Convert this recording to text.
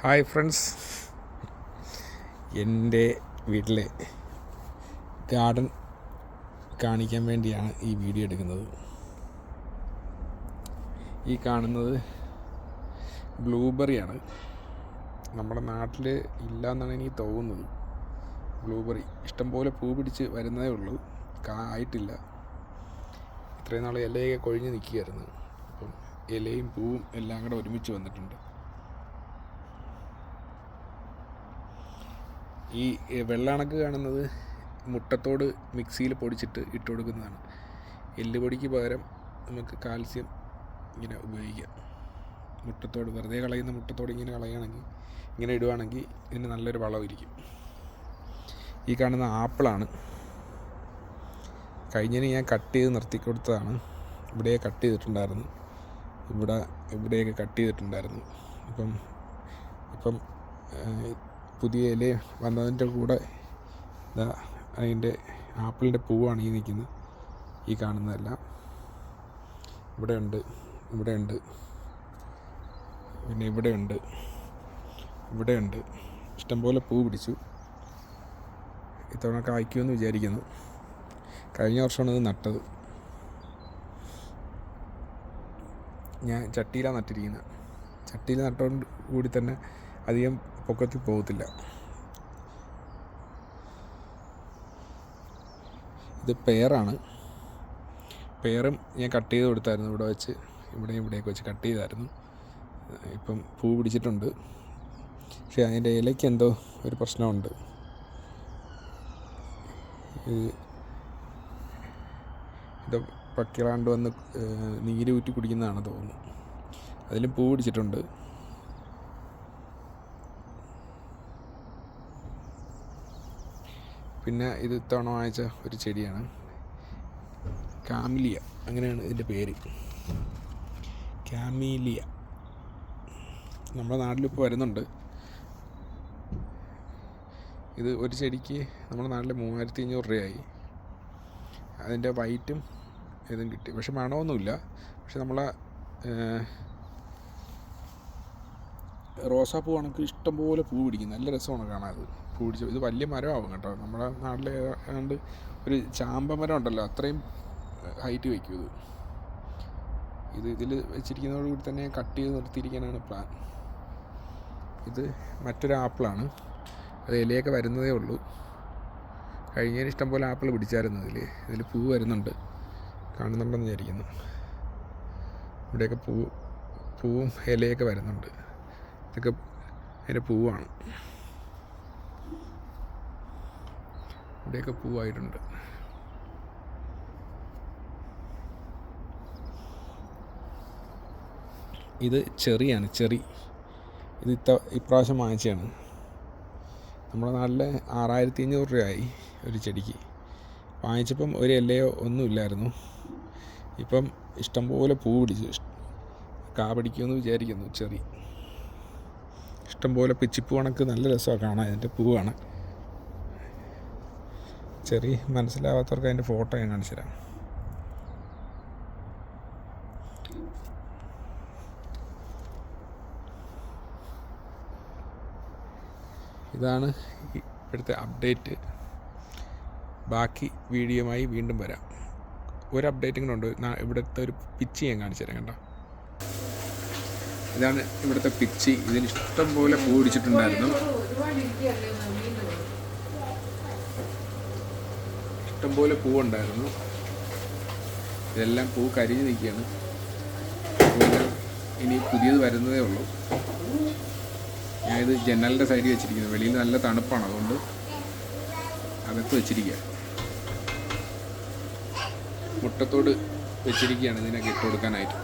Hi friends, എൻ്റെ വീട്ടിലെ garden കാണിക്കാൻ വേണ്ടിയാണ് ഈ വീഡിയോ എടുക്കുന്നത്. ഈ കാണുന്നത് ബ്ലൂബെറിയാണ്. നമ്മുടെ നാട്ടിൽ ഇല്ല എന്നാണ് എനിക്ക് തോന്നുന്നത്. ബ്ലൂബെറി ഇഷ്ടംപോലെ പൂ പിടിച്ച് വരുന്നതേ ഉള്ളൂ, ആയിട്ടില്ല. ഇത്രയും നാൾ ഇലയൊക്കെ കൊഴിഞ്ഞ് നിൽക്കുകയായിരുന്നു. അപ്പം ഇലയും പൂവും എല്ലാം കൂടെ ഒരുമിച്ച് വന്നിട്ടുണ്ട്. ഈ വെള്ളണക്ക് കാണുന്നത് മുട്ടത്തോട് മിക്സിയിൽ പൊടിച്ചിട്ട് ഇട്ട് കൊടുക്കുന്നതാണ്. എല്ലുപൊടിക്ക് പകരം നമുക്ക് കാൽസ്യം ഇങ്ങനെ ഉപയോഗിക്കാം. മുട്ടത്തോട് വെറുതെ കളയുന്ന മുട്ടത്തോട് ഇങ്ങനെ കളയുകയാണെങ്കിൽ, ഇങ്ങനെ ഇടുകയാണെങ്കിൽ ഇതിന് നല്ലൊരു വളമായിരിക്കും. ഈ കാണുന്ന ആപ്പിളാണ്. കഴിഞ്ഞതിന് ഞാൻ കട്ട് ചെയ്ത് നിർത്തി കൊടുത്തതാണ്. ഇവിടെ കട്ട് ചെയ്തിട്ടുണ്ടായിരുന്നു, ഇവിടെയൊക്കെ കട്ട് ചെയ്തിട്ടുണ്ടായിരുന്നു. ഇപ്പം പുതിയ ഇല വന്നതിൻ്റെ കൂടെ അതിൻ്റെ ആപ്പിളിൻ്റെ പൂവാണ് ഈ നിൽക്കുന്നത്. ഈ കാണുന്നതെല്ലാം ഇവിടെയുണ്ട്, പിന്നെ ഇവിടെയുണ്ട്. ഇഷ്ടംപോലെ പൂ പിടിച്ചു. ഇത്തവണ കായ്ക്കുമെന്ന് വിചാരിക്കുന്നു. കഴിഞ്ഞ വർഷമാണ് ഇത് നട്ടത്. ഞാൻ ചട്ടിയിലാണ് നട്ടിരിക്കുന്നത്. ചട്ടിയിൽ നട്ടോണ്ട് കൂടി തന്നെ അധികം പൊക്കത്തിൽ പോകത്തില്ല. ഇത് പെയറാണ്. പെയറും ഞാൻ കട്ട് ചെയ്ത് കൊടുത്തായിരുന്നു. ഇവിടെ വെച്ച് ഇവിടെയൊക്കെ വെച്ച് കട്ട് ചെയ്തായിരുന്നു. ഇപ്പം പൂ പിടിച്ചിട്ടുണ്ട്. പക്ഷേ അതിൻ്റെ ഇലയ്ക്ക് എന്തോ ഒരു പ്രശ്നമുണ്ട്. ഇത് പക്കിളാണ്ട് വന്ന് നീര് ഊറ്റി കുടിക്കുന്നതാണ് തോന്നുന്നു. അതിലും പൂ പിടിച്ചിട്ടുണ്ട്. പിന്നെ ഇത് ഇത്തവണ വാങ്ങിച്ച ഒരു ചെടിയാണ്, കാമിലിയ, അങ്ങനെയാണ് ഇതിൻ്റെ പേര്. കാമിലിയ നമ്മുടെ നാട്ടിലിപ്പോൾ വരുന്നുണ്ട്. ഇത് ഒരു ചെടിക്ക് നമ്മുടെ നാട്ടിൽ 3500 രൂപയായി. അതിൻ്റെ വൈറ്റും ഇതും കിട്ടി. പക്ഷെ മണമൊന്നുമില്ല. പക്ഷെ നമ്മളെ റോസാപ്പൂ കണക്ക് ഇഷ്ടംപോലെ പൂ പിടിക്കും. നല്ല രസമാണ് കാണാൻ. അത് പൂ പിടിച്ച് ഇത് വലിയ മരമാവും കേട്ടോ. നമ്മുടെ നാട്ടിൽ ഏതാണ്ട് ഒരു ചാമ്പ മരം ഉണ്ടല്ലോ, അത്രയും ഹൈറ്റ് വയ്ക്കും ഇതിൽ വെച്ചിരിക്കുന്നതോടുകൂടി തന്നെ കട്ട് ചെയ്ത് നിർത്തിയിരിക്കാനാണ് പ്ലാൻ. ഇത് മറ്റൊരു ആപ്പിളാണ്. അത് ഇലയൊക്കെ വരുന്നതേ ഉള്ളൂ. കഴിഞ്ഞതിന് ഇഷ്ടംപോലെ ആപ്പിൾ പിടിച്ചായിരുന്നു. ഇതിൽ പൂ വരുന്നുണ്ട്, കാണുന്നുണ്ടെന്ന് വിചാരിക്കുന്നു. ഇവിടെയൊക്കെ പൂവും ഇലയൊക്കെ വരുന്നുണ്ട്. ഇതൊക്കെ അതിൻ്റെ പൂവാണ്. ഇവിടെയൊക്കെ പൂവായിട്ടുണ്ട്. ഇത് ചെറിയാണ്, ഇത് ഇപ്രാവശ്യം വാങ്ങിച്ചതാണ്. നമ്മുടെ നാട്ടിൽ 6500 രൂപയായി ഒരു ചെടിക്ക്. വാങ്ങിച്ചപ്പം ഒരു ഇലയോ ഒന്നുമില്ലായിരുന്നു. ഇപ്പം ഇഷ്ടംപോലെ പൂ പിടിച്ചു. കാ പിടിക്കുമെന്ന് വിചാരിക്കുന്നു. ഇഷ്ടംപോലെ പിച്ചിപ്പൂ കണക്ക് നല്ല രസമാണ് കാണാൻ. ഇതിൻ്റെ പൂവാണ്. മനസ്സിലാവാത്തവർക്ക് അതിൻ്റെ ഫോട്ടോ ഞാൻ കാണിച്ചു തരാം. ഇതാണ് ഇപ്പോഴത്തെ അപ്ഡേറ്റ്. ബാക്കി വീഡിയോയുമായി വീണ്ടും വരാം. ഒരു അപ്ഡേറ്റും കൂടെ ഉണ്ട്. ഇവിടുത്തെ ഒരു പിച്ചി ഞാൻ കാണിച്ചു തരാം. കണ്ടോ, ഇതാണ് ഇവിടുത്തെ പിച്ചി. ഇതിന് ഇഷ്ടം പോലെ പൂ പിടിച്ചിട്ടുണ്ടായിരുന്നു. ഇഷ്ടംപോലെ പൂവുണ്ടായിരുന്നു. ഇതെല്ലാം പൂ കരിഞ്ഞ് നിൽക്കുകയാണ്. ഇനി പുതിയത് വരുന്നതേ ഉള്ളൂ. ഞാനിത് ജനലിൻ്റെ സൈഡിൽ വെച്ചിരിക്കുന്നത്. വെളിയിൽ നല്ല തണുപ്പാണ്, അതുകൊണ്ട് അകത്ത് വെച്ചിരിക്കുക. മുട്ടത്തോട് വെച്ചിരിക്കുകയാണ് ഇതിനൊക്കെ ഇട്ട് കൊടുക്കാനായിട്ട്.